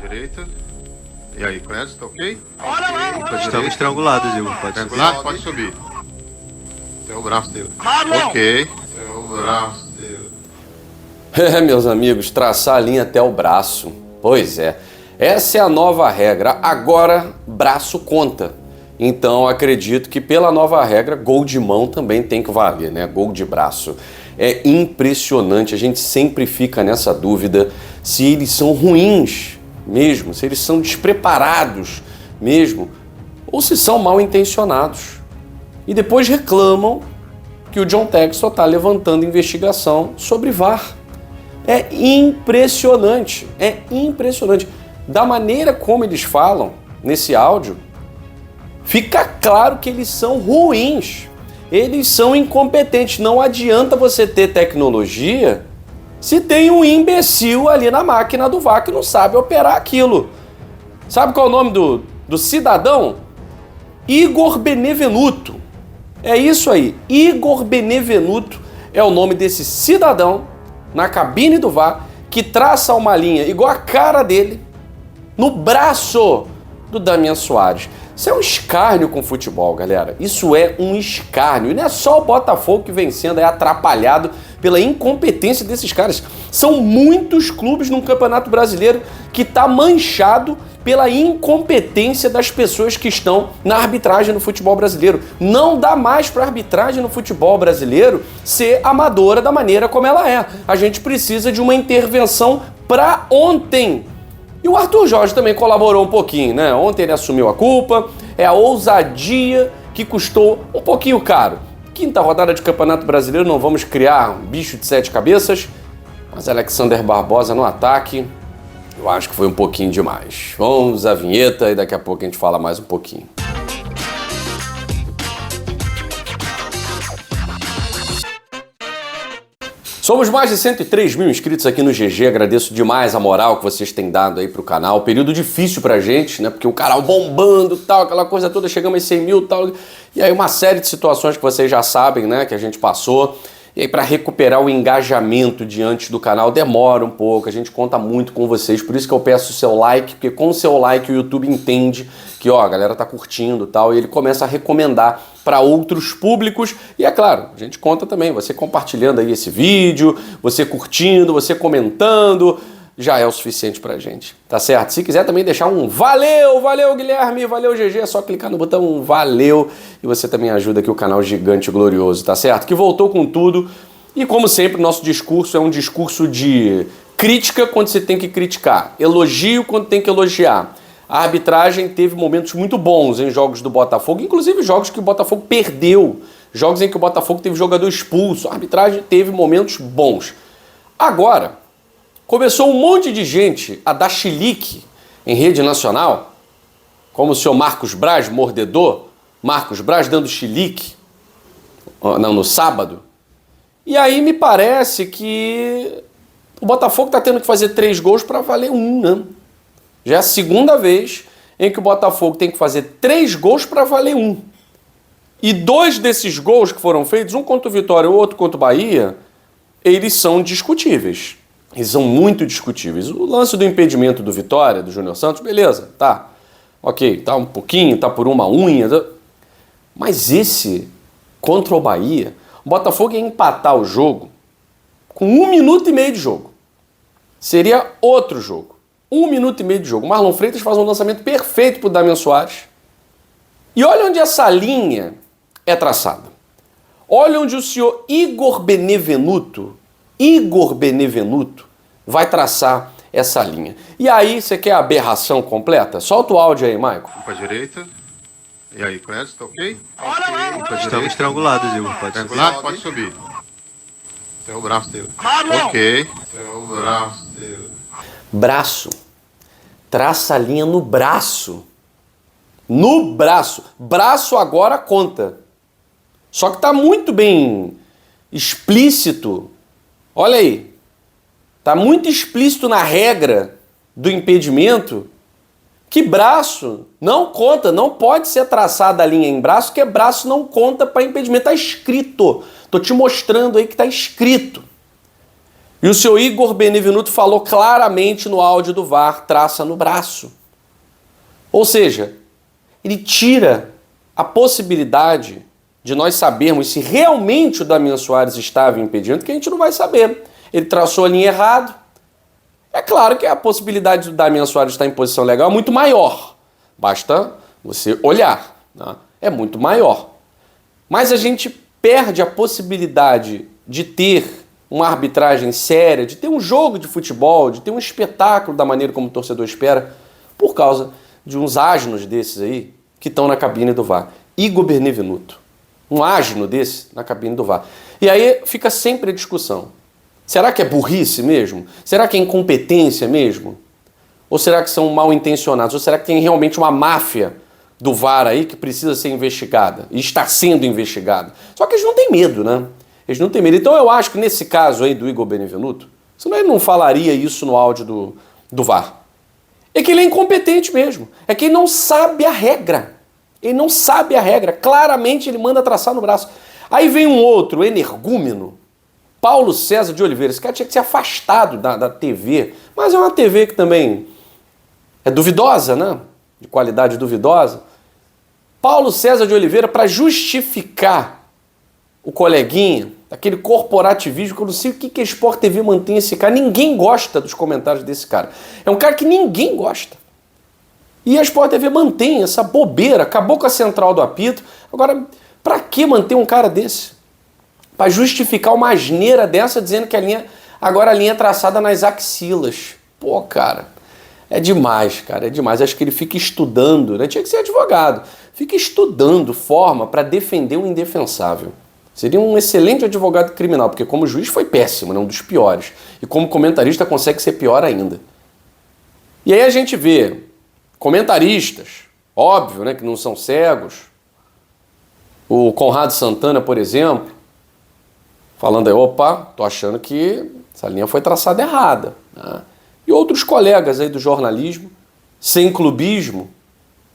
direita. E aí, conhece? Tá ok? Olha lá! Estamos estrangulados, Igor. Pode subir. Triangulado, pode subir. Seu braço dele. Marlon! Ok. Seu braço dele. É, meus amigos, traçar a linha até o braço. Pois é. Essa é a nova regra. Agora, braço conta. Então, acredito que pela nova regra, gol de mão também tem que valer, né? Gol de braço. É impressionante, a gente sempre fica nessa dúvida se eles são ruins mesmo, se eles são despreparados mesmo, ou se são mal intencionados. E depois reclamam que o John Textor está levantando investigação sobre VAR. É impressionante, é impressionante. Da maneira como eles falam nesse áudio, fica claro que eles são ruins, eles são incompetentes. Não adianta você ter tecnologia se tem um imbecil ali na máquina do VAR que não sabe operar aquilo. Sabe qual é o nome do cidadão? Igor Benevenuto. É isso aí, Igor Benevenuto é o nome desse cidadão na cabine do VAR que traça uma linha igual a cara dele no braço do Damian Soares. Isso é um escárnio com o futebol, galera. Isso é um escárnio. E não é só o Botafogo que vem sendo atrapalhado pela incompetência desses caras. São muitos clubes no Campeonato Brasileiro que está manchado pela incompetência das pessoas que estão na arbitragem no futebol brasileiro. Não dá mais para a arbitragem no futebol brasileiro ser amadora da maneira como ela é. A gente precisa de uma intervenção para ontem. E o Arthur Jorge também colaborou um pouquinho, né? Ontem ele assumiu a culpa, é a ousadia que custou um pouquinho caro. Quinta rodada de Campeonato Brasileiro, não vamos criar um bicho de 7 cabeças, mas Alexander Barbosa no ataque, eu acho que foi um pouquinho demais. Vamos à vinheta e daqui a pouco a gente fala mais um pouquinho. Somos mais de 103 mil inscritos aqui no GG, agradeço demais a moral que vocês têm dado aí pro canal, período difícil pra gente, né, porque o canal bombando tal, aquela coisa toda, chegamos a 100 mil tal, e aí uma série de situações que vocês já sabem, né, que a gente passou, e aí para recuperar o engajamento diante do canal demora um pouco, a gente conta muito com vocês, por isso que eu peço o seu like, porque com o seu like o YouTube entende que, ó, a galera tá curtindo tal, e ele começa a recomendar para outros públicos, e é claro, a gente conta também, você compartilhando aí esse vídeo, você curtindo, você comentando, já é o suficiente pra gente, tá certo? Se quiser também deixar um valeu, valeu Guilherme, valeu GG, é só clicar no botão valeu, e você também ajuda aqui o canal Gigante Glorioso, tá certo? Que voltou com tudo, e como sempre, o nosso discurso é um discurso de crítica quando você tem que criticar, elogio quando tem que elogiar. A arbitragem teve momentos muito bons em jogos do Botafogo, inclusive jogos que o Botafogo perdeu, jogos em que o Botafogo teve jogador expulso. A arbitragem teve momentos bons. Agora, começou um monte de gente a dar chilique em rede nacional, como o senhor Marcos Braz, mordedor, Marcos Braz dando chilique no sábado. E aí me parece que o Botafogo está tendo que fazer 3 gols para valer 1, né? Já é a segunda vez em que o Botafogo tem que fazer 3 gols para valer 1. E 2 desses gols que foram feitos, um contra o Vitória e o outro contra o Bahia, eles são discutíveis. Eles são muito discutíveis. O lance do impedimento do Vitória, do Júnior Santos, beleza, tá. Ok, tá um pouquinho, tá por uma unha. Mas esse, contra o Bahia, o Botafogo ia empatar o jogo com 1 minuto e meio de jogo. Seria outro jogo. 1 minuto e meio de jogo. Marlon Freitas faz um lançamento perfeito para o Damian Soares. E olha onde essa linha é traçada. Olha onde o senhor Igor Benevenuto vai traçar essa linha. E aí, você quer a aberração completa? Solta o áudio aí, Maicon. Pra direita. E aí, conhece? Tá ok? Olha lá! Estamos estrangulados, Igor. Pode subir. Triangulado, pode subir. Seu braço dele. Marlon! Ok. Seu braço dele. Braço. Traça a linha no braço. No braço. Braço agora conta. Só que tá muito bem explícito. Olha aí. Tá muito explícito na regra do impedimento que braço não conta. Não pode ser traçada a linha em braço, porque braço não conta para impedimento. Tá escrito. Tô te mostrando aí que tá escrito. E o senhor Igor Benevenuto falou claramente no áudio do VAR, traça no braço. Ou seja, ele tira a possibilidade de nós sabermos se realmente o Damian Soares estava impedindo, que a gente não vai saber. Ele traçou a linha errado. É claro que a possibilidade do Damian Soares estar em posição legal é muito maior. Basta você olhar, né? É muito maior. Mas a gente perde a possibilidade de ter uma arbitragem séria, de ter um jogo de futebol, de ter um espetáculo da maneira como o torcedor espera, por causa de uns asnos desses aí que estão na cabine do VAR. Igor Benevenuto, um asno desse na cabine do VAR. E aí fica sempre a discussão. Será que é burrice mesmo? Será que é incompetência mesmo? Ou será que são mal intencionados? Ou será que tem realmente uma máfia do VAR aí que precisa ser investigada e está sendo investigada? Só que eles não têm medo, né? Eles não têm medo. Então eu acho que nesse caso aí do Igor Benevenuto, senão ele não falaria isso no áudio do VAR. É que ele é incompetente mesmo. É que ele não sabe a regra. Ele não sabe a regra. Claramente ele manda traçar no braço. Aí vem um outro energúmeno, Paulo César de Oliveira. Esse cara tinha que ser afastado da TV. Mas é uma TV que também é duvidosa, né? De qualidade duvidosa. Paulo César de Oliveira, para justificar o coleguinha, aquele corporativismo, que eu não sei o que a Sport TV mantém esse cara. Ninguém gosta dos comentários desse cara. É um cara que ninguém gosta. E a Sport TV mantém essa bobeira, acabou com a central do apito. Agora, para que manter um cara desse? Para justificar uma asneira dessa, dizendo que agora a linha é traçada nas axilas. Pô, cara, é demais, cara, é demais. Acho que ele fica estudando, né? Tinha que ser advogado. Fica estudando forma para defender o indefensável. Seria um excelente advogado criminal, porque como juiz foi péssimo, né? Um dos piores. E como comentarista consegue ser pior ainda. E aí a gente vê comentaristas, óbvio, né, que não são cegos. O Conrado Santana, por exemplo, falando aí, opa, tô achando que essa linha foi traçada errada, né? E outros colegas aí do jornalismo, sem clubismo,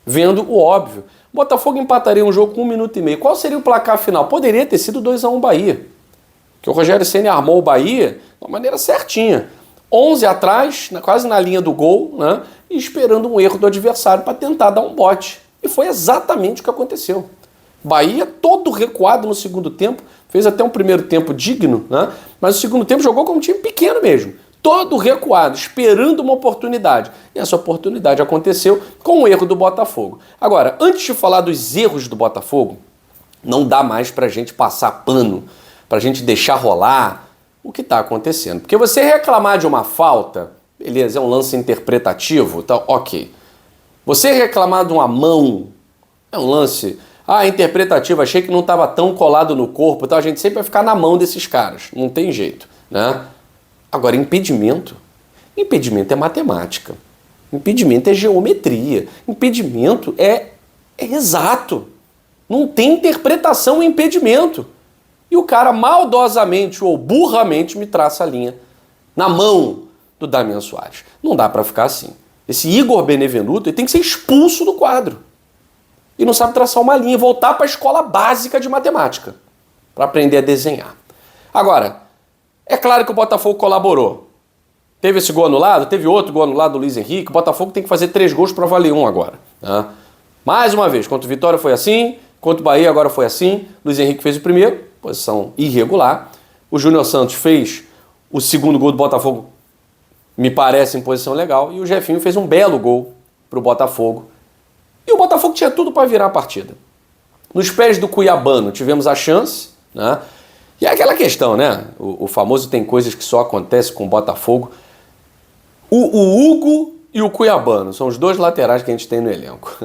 vendo o óbvio. Botafogo empataria um jogo com 1 minuto e meio. Qual seria o placar final? Poderia ter sido 2-1 Bahia. Que o Rogério Ceni armou o Bahia de uma maneira certinha. 11 atrás, quase na linha do gol, né? E esperando um erro do adversário para tentar dar um bote. E foi exatamente o que aconteceu. Bahia todo recuado no segundo tempo, fez até um primeiro tempo digno, né? Mas o segundo tempo jogou como um time pequeno mesmo. Todo recuado, esperando uma oportunidade. E essa oportunidade aconteceu com o erro do Botafogo. Agora, antes de falar dos erros do Botafogo, não dá mais pra gente passar pano, pra gente deixar rolar o que tá acontecendo. Porque você reclamar de uma falta, beleza, é um lance interpretativo, tá ok. Você reclamar de uma mão, é um lance interpretativo, achei que não estava tão colado no corpo, então a gente sempre vai ficar na mão desses caras, não tem jeito, né? Agora, impedimento é matemática, impedimento é geometria, impedimento é exato, não tem interpretação em impedimento. E o cara maldosamente ou burramente me traça a linha na mão do Damian Soares. Não dá para ficar assim. Esse Igor Benevenuto ele tem que ser expulso do quadro. E não sabe traçar uma linha, voltar para a escola básica de matemática, para aprender a desenhar. Agora, é claro que o Botafogo colaborou. Teve esse gol anulado, teve outro gol anulado do Luiz Henrique. O Botafogo tem que fazer 3 gols para valer 1 agora, né? Mais uma vez, contra o Vitória foi assim, contra o Bahia agora foi assim. Luiz Henrique fez o primeiro, posição irregular. O Júnior Santos fez o segundo gol do Botafogo, me parece em posição legal. E o Jefinho fez um belo gol para o Botafogo. E o Botafogo tinha tudo para virar a partida. Nos pés do Cuiabano tivemos a chance, né? E é aquela questão, né? O famoso tem coisas que só acontecem com o Botafogo. O Hugo e o Cuiabano são os 2 laterais que a gente tem no elenco.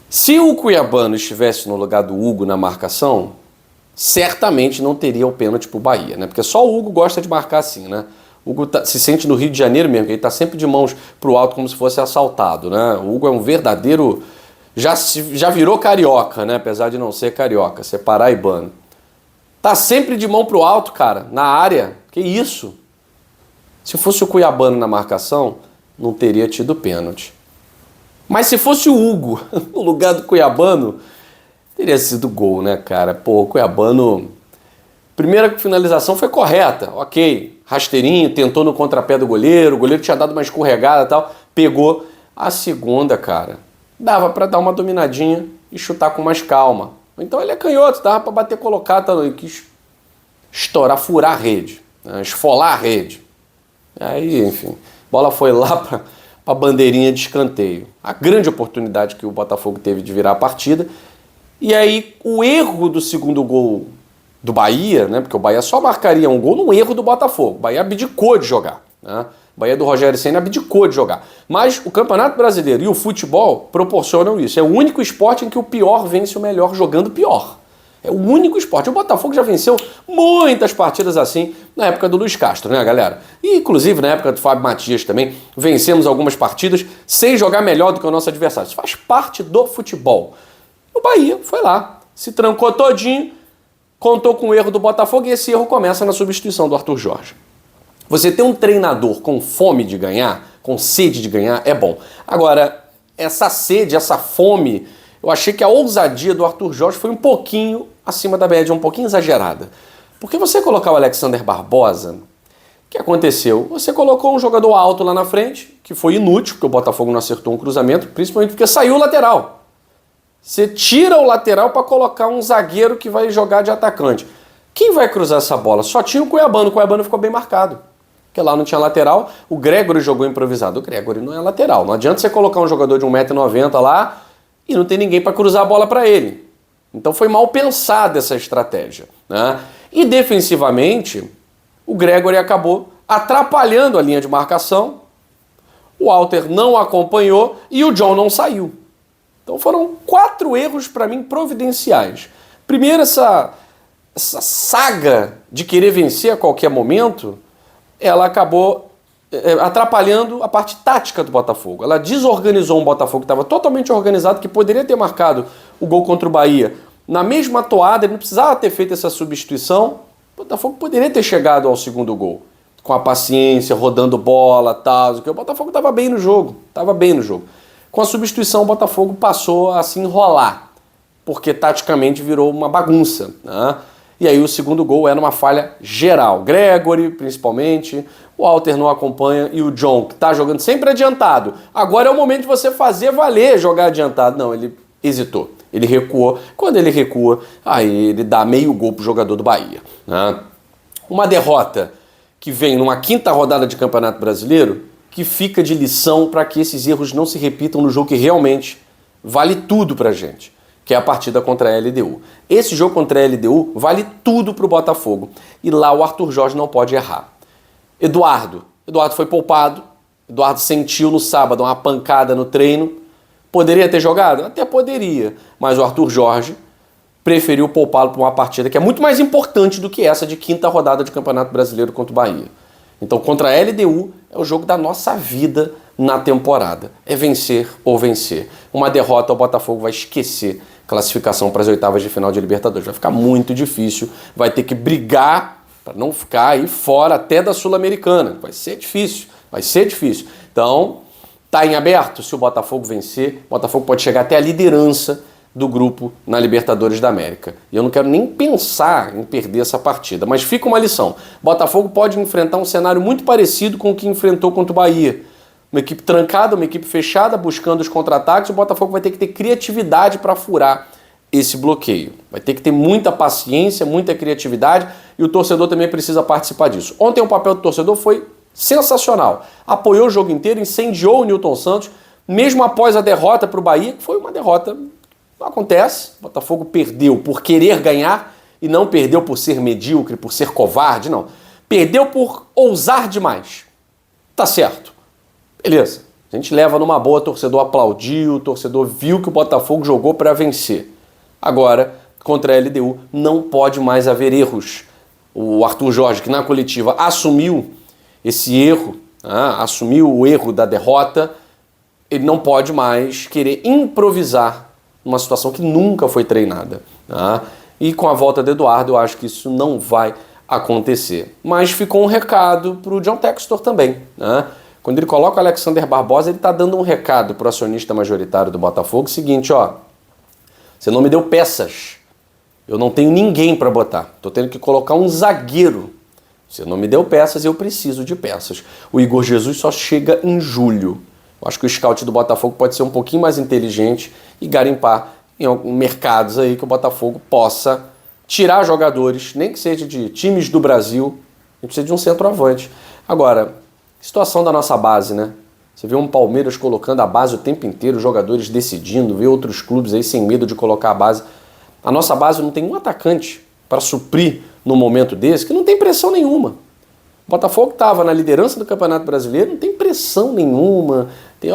Se o Cuiabano estivesse no lugar do Hugo na marcação, certamente não teria o pênalti pro Bahia, né? Porque só o Hugo gosta de marcar assim, né? O Hugo se sente no Rio de Janeiro mesmo, que ele tá sempre de mãos pro alto como se fosse assaltado, né? O Hugo é um verdadeiro... Já virou carioca, né? Apesar de não ser carioca, ser paraibano. Tá sempre de mão pro alto, cara, na área. Que isso? Se fosse o Cuiabano na marcação, não teria tido pênalti. Mas se fosse o Hugo no lugar do Cuiabano, teria sido gol, né, cara? Pô, o Cuiabano... Primeira finalização foi correta, ok. rasteirinho, tentou no contrapé do goleiro, o goleiro tinha dado uma escorregada e tal, pegou. A segunda, cara, dava pra dar uma dominadinha e chutar com mais calma. Então ele é canhoto, dava pra bater colocado, ele quis estourar, furar a rede, né? Esfolar a rede. Aí, enfim, bola foi lá pra bandeirinha de escanteio. A grande oportunidade que o Botafogo teve de virar a partida. E aí, o erro do segundo gol do Bahia, né? Porque o Bahia só marcaria um gol num erro do Botafogo. O Bahia abdicou de jogar, né? O Bahia do Rogério Ceni abdicou de jogar. Mas o Campeonato Brasileiro e o futebol proporcionam isso. É o único esporte em que o pior vence o melhor jogando pior. É o único esporte. O Botafogo já venceu muitas partidas assim na época do Luiz Castro, né, galera? E, inclusive, na época do Fábio Matias também, vencemos algumas partidas sem jogar melhor do que o nosso adversário. Isso faz parte do futebol. O Bahia foi lá, se trancou todinho, contou com o erro do Botafogo e esse erro começa na substituição do Arthur Jorge. Você ter um treinador com fome de ganhar, com sede de ganhar, é bom. Agora, essa sede, essa fome, eu achei que a ousadia do Arthur Jorge foi um pouquinho acima da média, um pouquinho exagerada. Porque você colocar o Alexander Barbosa, o que aconteceu? Você colocou um jogador alto lá na frente, que foi inútil, porque o Botafogo não acertou um cruzamento, principalmente porque saiu o lateral. Você tira o lateral para colocar um zagueiro que vai jogar de atacante. Quem vai cruzar essa bola? Só tinha o Cuiabano ficou bem marcado. Porque lá não tinha lateral, o Gregory jogou improvisado. O Gregory não é lateral. Não adianta você colocar um jogador de 1,90 m lá e não tem ninguém para cruzar a bola para ele. Então foi mal pensada essa estratégia, né? E defensivamente, o Gregory acabou atrapalhando a linha de marcação, o Walter não acompanhou e o John não saiu. Então foram 4 erros para mim providenciais. Primeiro, essa saga de querer vencer a qualquer momento, ela acabou atrapalhando a parte tática do Botafogo. Ela desorganizou um Botafogo que estava totalmente organizado, que poderia ter marcado o gol contra o Bahia na mesma toada, ele não precisava ter feito essa substituição. O Botafogo poderia ter chegado ao segundo gol, com a paciência, rodando bola, tal, porque o Botafogo estava bem no jogo, Com a substituição, o Botafogo passou a se enrolar, porque taticamente virou uma bagunça, né? E aí o segundo gol era uma falha geral. Gregory, principalmente, o Walter não acompanha e o John, que está jogando sempre adiantado. Agora é o momento de você fazer valer jogar adiantado. Não, ele hesitou, ele recuou. Quando ele recua, aí ele dá meio gol pro jogador do Bahia, né? Uma derrota que vem numa 5ª rodada de Campeonato Brasileiro, que fica de lição para que esses erros não se repitam no jogo que realmente vale tudo pra gente, que é a partida contra a LDU. Esse jogo contra a LDU vale tudo pro Botafogo. E lá o Arthur Jorge não pode errar. Eduardo foi poupado. Eduardo sentiu no sábado uma pancada no treino. Poderia ter jogado? Até poderia. Mas o Arthur Jorge preferiu poupá-lo para uma partida que é muito mais importante do que essa de 5ª rodada de Campeonato Brasileiro contra o Bahia. Então, contra a LDU é o jogo da nossa vida na temporada. É vencer ou vencer. Uma derrota, o Botafogo vai esquecer classificação para as 8ª de final de Libertadores. Vai ficar muito difícil, vai ter que brigar para não ficar aí fora até da Sul-Americana. Vai ser difícil. Então, tá em aberto. Se o Botafogo vencer, o Botafogo pode chegar até a liderança do grupo na Libertadores da América. E eu não quero nem pensar em perder essa partida, mas fica uma lição. Botafogo pode enfrentar um cenário muito parecido com o que enfrentou contra o Bahia. Uma equipe trancada, uma equipe fechada, buscando os contra-ataques. O Botafogo vai ter que ter criatividade para furar esse bloqueio. Vai ter que ter muita paciência, muita criatividade, e o torcedor também precisa participar disso. Ontem o papel do torcedor foi sensacional. Apoiou o jogo inteiro, incendiou o Nilton Santos, mesmo após a derrota para o Bahia, que foi uma derrota. Não acontece. O Botafogo perdeu por querer ganhar e não perdeu por ser medíocre, por ser covarde, não. Perdeu por ousar demais. Tá certo. Beleza. A gente leva numa boa, o torcedor aplaudiu, o torcedor viu que o Botafogo jogou para vencer. Agora, contra a LDU, não pode mais haver erros. O Arthur Jorge, que na coletiva assumiu esse erro, assumiu o erro da derrota, ele não pode mais querer improvisar numa situação que nunca foi treinada. E com a volta do Eduardo, eu acho que isso não vai acontecer. Mas ficou um recado para o John Textor também, Quando ele coloca o Alexander Barbosa, ele está dando um recado para o acionista majoritário do Botafogo, seguinte, você não me deu peças, eu não tenho ninguém para botar, estou tendo que colocar um zagueiro Você não me deu peças, eu preciso de peças. O Igor Jesus só chega em julho. Eu acho que o scout do Botafogo pode ser um pouquinho mais inteligente e garimpar em mercados aí que o Botafogo possa tirar jogadores, nem que seja de times do Brasil, a gente precisa de um centroavante. Agora, situação da nossa base, né? Você vê um Palmeiras colocando a base o tempo inteiro, jogadores decidindo, vê outros clubes aí sem medo de colocar a base. A nossa base não tem um atacante para suprir num momento desse, que não tem pressão nenhuma. O Botafogo estava na liderança do Campeonato Brasileiro, não tem pressão nenhuma. Tem,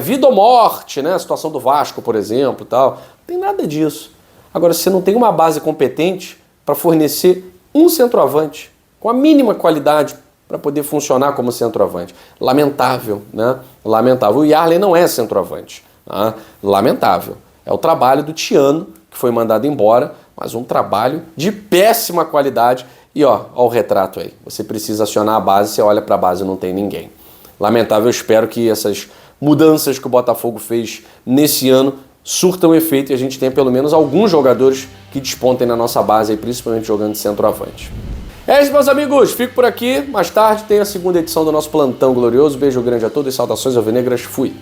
vida ou morte, né? A situação do Vasco, por exemplo, tal. Não tem nada disso. Agora, você não tem uma base competente para fornecer um centroavante com a mínima qualidade para poder funcionar como centroavante. Lamentável, né? Lamentável. O Yarley não é centroavante. Tá? Lamentável. É o trabalho do Tiano, que foi mandado embora, mas um trabalho de péssima qualidade. E ó o retrato aí. Você precisa acionar a base, você olha para a base e não tem ninguém. Lamentável, eu espero que essas mudanças que o Botafogo fez nesse ano surtam efeito e a gente tenha pelo menos alguns jogadores que despontem na nossa base, aí, principalmente jogando de centroavante. É isso, meus amigos. Fico por aqui. Mais tarde tem a segunda edição do nosso Plantão Glorioso. Beijo grande a todos e saudações alvinegras. Fui.